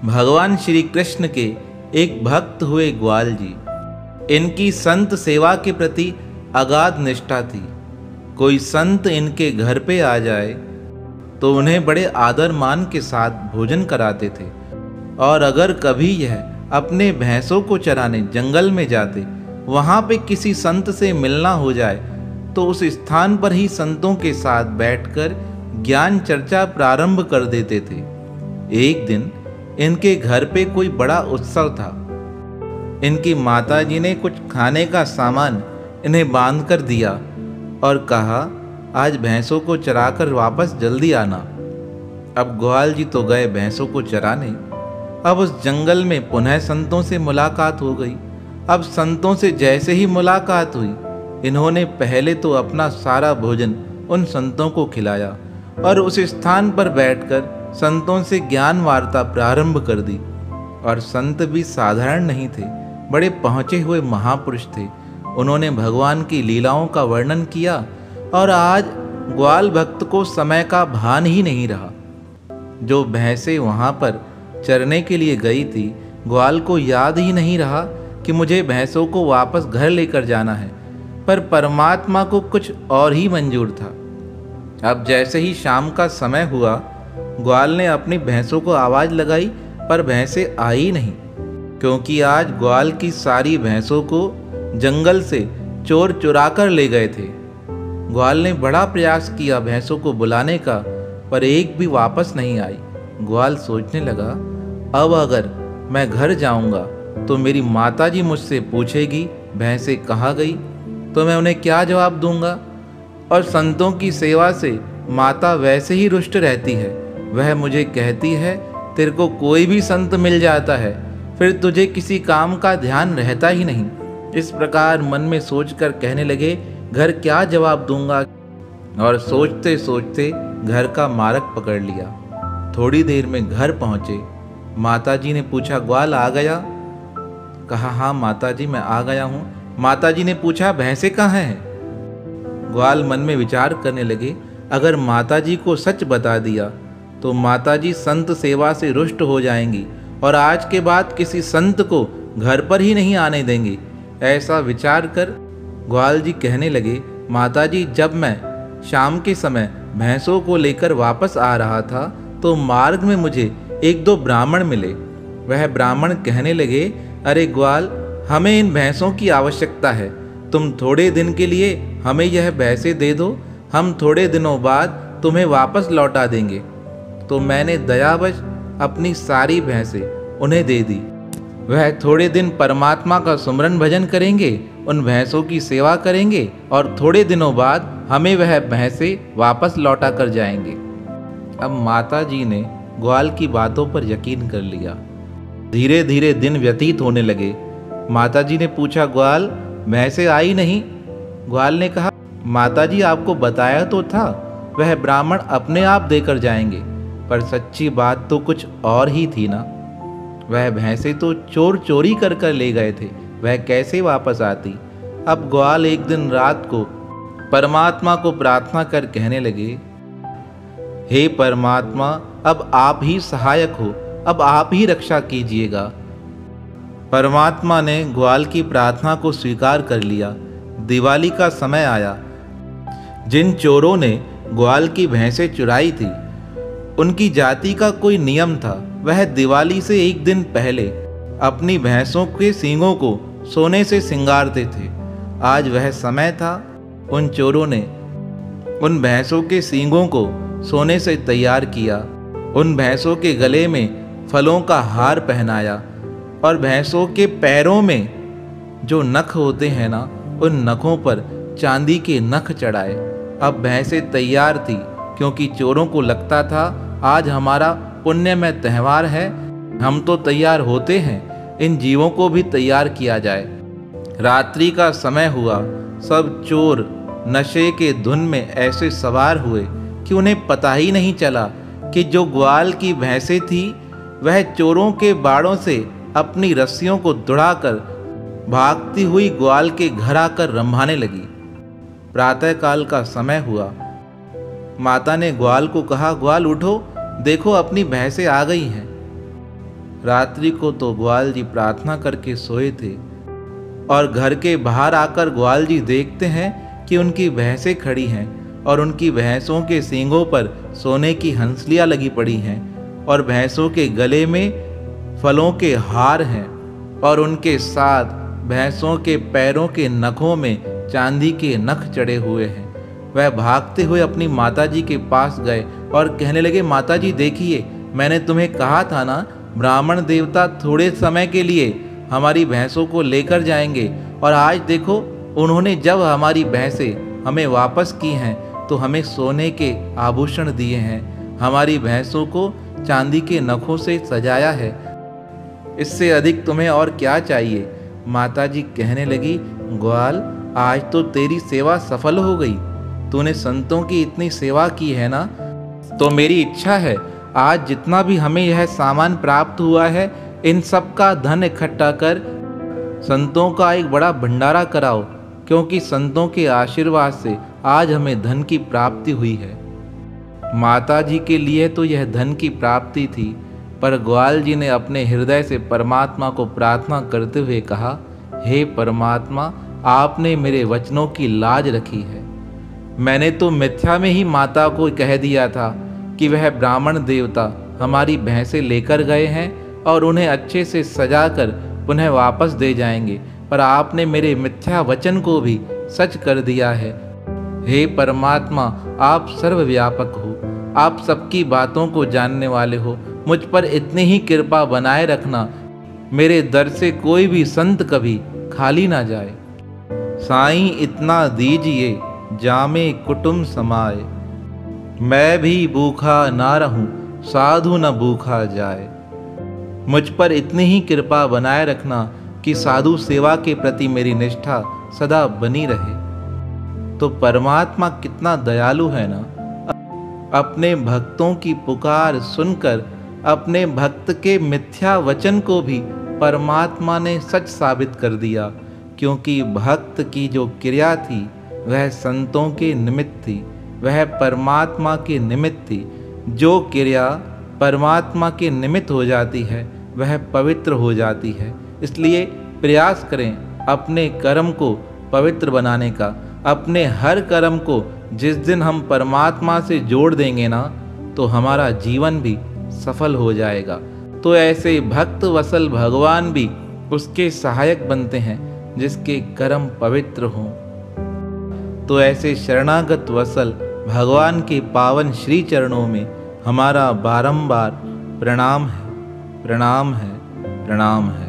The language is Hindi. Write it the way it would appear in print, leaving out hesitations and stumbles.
भगवान श्री कृष्ण के एक भक्त हुए ग्वाल जी। इनकी संत सेवा के प्रति अगाध निष्ठा थी। कोई संत इनके घर पे आ जाए तो उन्हें बड़े आदर मान के साथ भोजन कराते थे, और अगर कभी यह अपने भैंसों को चराने जंगल में जाते, वहाँ पे किसी संत से मिलना हो जाए तो उस स्थान पर ही संतों के साथ बैठकर ज्ञान चर्चा प्रारंभ कर देते थे। एक दिन इनके घर पे कोई बड़ा उत्सव था। इनकी माताजी ने कुछ खाने का सामान इन्हें बांध कर दिया और कहा, आज भैंसों को चराकर वापस जल्दी आना। अब ग्वाल जी तो गए भैंसों को चराने। अब उस जंगल में पुनः संतों से मुलाकात हो गई। अब संतों से जैसे ही मुलाकात हुई, इन्होंने पहले तो अपना सारा भोजन उन संतों को खिलाया और उस स्थान पर बैठकर संतों से ज्ञान वार्ता प्रारंभ कर दी। और संत भी साधारण नहीं थे, बड़े पहुँचे हुए महापुरुष थे। उन्होंने भगवान की लीलाओं का वर्णन किया और आज ग्वाल भक्त को समय का भान ही नहीं रहा। जो भैंसें वहाँ पर चरने के लिए गई थी, ग्वाल को याद ही नहीं रहा कि मुझे भैंसों को वापस घर लेकर जाना है, पर परमात्मा को कुछ और ही मंजूर था। अब जैसे ही शाम का समय हुआ, ग्वाल ने अपनी भैंसों को आवाज़ लगाई, पर भैंसें आई नहीं, क्योंकि आज ग्वाल की सारी भैंसों को जंगल से चोर चुरा कर ले गए थे। ग्वाल ने बड़ा प्रयास किया भैंसों को बुलाने का, पर एक भी वापस नहीं आई। ग्वाल सोचने लगा, अब अगर मैं घर जाऊंगा तो मेरी माताजी मुझसे पूछेगी भैंसें कहाँ गई, तो मैं उन्हें क्या जवाब दूंगा। और संतों की सेवा से माता वैसे ही रुष्ट रहती है। वह मुझे कहती है, तेरे को कोई भी संत मिल जाता है, फिर तुझे किसी काम का ध्यान रहता ही नहीं। इस प्रकार मन में सोचकर कहने लगे, घर क्या जवाब दूंगा। और सोचते सोचते घर का मार्ग पकड़ लिया। थोड़ी देर में घर पहुंचे। माताजी ने पूछा, ग्वाल आ गया? कहा, हाँ माताजी मैं आ गया हूँ। माताजी ने पूछा, भैंसें कहाँ हैं? ग्वाल मन में विचार करने लगे, अगर माताजी को सच बता दिया तो माताजी संत सेवा से रुष्ट हो जाएंगी और आज के बाद किसी संत को घर पर ही नहीं आने देंगे। ऐसा विचार कर ग्वाल जी कहने लगे, माताजी जब मैं शाम के समय भैंसों को लेकर वापस आ रहा था तो मार्ग में मुझे एक दो ब्राह्मण मिले। वह ब्राह्मण कहने लगे, अरे ग्वाल, हमें इन भैंसों की आवश्यकता है, तुम थोड़े दिन के लिए हमें यह भैंसें दे दो, हम थोड़े दिनों बाद तुम्हें वापस लौटा देंगे। तो मैंने दयावश अपनी सारी भैंसें उन्हें दे दी। वह थोड़े दिन परमात्मा का सुमरन भजन करेंगे, उन भैंसों की सेवा करेंगे और थोड़े दिनों बाद हमें वह भैंसें वापस लौटा कर जाएंगे। अब माता जी ने ग्वाल की बातों पर यकीन कर लिया। धीरे धीरे दिन व्यतीत होने लगे। माता जी ने पूछा, ग्वाल भैंसें आई नहीं? ग्वाल ने कहा, माताजी आपको बताया तो था, वह ब्राह्मण अपने आप देकर जाएंगे, पर सच्ची बात तो कुछ और ही थी ना। वह भैंसें तो चोर चोरी कर कर ले गए थे, वह कैसे वापस आती। अब ग्वाल एक दिन रात को परमात्मा को प्रार्थना कर कहने लगे, हे परमात्मा, अब आप ही सहायक हो, अब आप ही रक्षा कीजिएगा। परमात्मा ने ग्वाल की प्रार्थना को स्वीकार कर लिया। दिवाली का समय आया। जिन चोरों ने ग्वाल की भैंसें चुराई थी, उनकी जाति का कोई नियम था। वह दिवाली से एक दिन पहले अपनी भैंसों के सींगों को सोने से सिंगारते थे। आज वह समय था। उन चोरों ने उन भैंसों के सींगों को सोने से तैयार किया, उन भैंसों के गले में फलों का हार पहनाया और भैंसों के पैरों में जो नख होते हैं ना, उन नखों पर चांदी के नख चढ़ाए। अब भैंसें तैयार थी, क्योंकि चोरों को लगता था आज हमारा पुण्यमय त्यौहार है, हम तो तैयार होते हैं, इन जीवों को भी तैयार किया जाए। रात्रि का समय हुआ। सब चोर नशे के धुन में ऐसे सवार हुए कि उन्हें पता ही नहीं चला कि जो ग्वाल की भैंसें थी वह चोरों के बाड़ों से अपनी रस्सियों को दुड़ाकर भागती हुई ग्वाल के घर आकर रंभाने लगी। प्रातःकाल का समय हुआ। माता ने ग्वाल को कहा, ग्वाल उठो, देखो अपनी भैंसें आ गई हैं। रात्रि को तो ग्वाल जी प्रार्थना करके सोए थे और घर के बाहर आकर ग्वाल जी देखते हैं कि उनकी भैंसें खड़ी हैं और उनकी भैंसों के सींगों पर सोने की हंसलियाँ लगी पड़ी हैं और भैंसों के गले में फलों के हार हैं और उनके साथ भैंसों के पैरों के नखों में चांदी के नख चढ़े हुए हैं। वह भागते हुए अपनी माताजी के पास गए और कहने लगे, माताजी देखिए, मैंने तुम्हें कहा था ना, ब्राह्मण देवता थोड़े समय के लिए हमारी भैंसों को लेकर जाएंगे, और आज देखो उन्होंने जब हमारी भैंसें हमें वापस की हैं तो हमें सोने के आभूषण दिए हैं, हमारी भैंसों को चांदी के नखों से सजाया है। इससे अधिक तुम्हें और क्या चाहिए? माताजी कहने लगी, ग्वाल, आज तो तेरी सेवा सफल हो गई। तूने संतों की इतनी सेवा की है ना, तो मेरी इच्छा है आज जितना भी हमें यह सामान प्राप्त हुआ है, इन सब का धन इकट्ठा कर संतों का एक बड़ा भंडारा कराओ, क्योंकि संतों के आशीर्वाद से आज हमें धन की प्राप्ति हुई है। माताजी के लिए तो यह धन की प्राप्ति थी, पर ग्वाल जी ने अपने हृदय से परमात्मा को प्रार्थना करते हुए कहा, हे परमात्मा, आपने मेरे वचनों की लाज रखी है। मैंने तो मिथ्या में ही माता को कह दिया था कि वह ब्राह्मण देवता हमारी भैंसें लेकर गए हैं और उन्हें अच्छे से सजाकर पुनः वापस दे जाएंगे, पर आपने मेरे मिथ्या वचन को भी सच कर दिया है। हे परमात्मा, आप सर्वव्यापक हो, आप सबकी बातों को जानने वाले हो, मुझ पर इतनी ही कृपा बनाए रखना, मेरे दर से कोई भी संत कभी खाली ना जाए। साईं इतना दीजिए जामे कुटुम समाए, मैं भी भूखा ना रहूं, साधु न भूखा जाए। मुझ पर इतनी ही कृपा बनाए रखना कि साधु सेवा के प्रति मेरी निष्ठा सदा बनी रहे। तो परमात्मा कितना दयालु है ना, अपने भक्तों की पुकार सुनकर अपने भक्त के मिथ्या वचन को भी परमात्मा ने सच साबित कर दिया, क्योंकि भक्त की जो क्रिया थी वह संतों के निमित्त थी, वह परमात्मा के निमित्त थी। जो क्रिया परमात्मा के निमित्त हो जाती है वह पवित्र हो जाती है। इसलिए प्रयास करें अपने कर्म को पवित्र बनाने का। अपने हर कर्म को जिस दिन हम परमात्मा से जोड़ देंगे ना, तो हमारा जीवन भी सफल हो जाएगा। तो ऐसे भक्त वसल भगवान भी उसके सहायक बनते हैं जिसके कर्म पवित्र हों। तो ऐसे शरणागत वसल भगवान के पावन श्री चरणों में हमारा बारंबार प्रणाम है, प्रणाम है, प्रणाम है।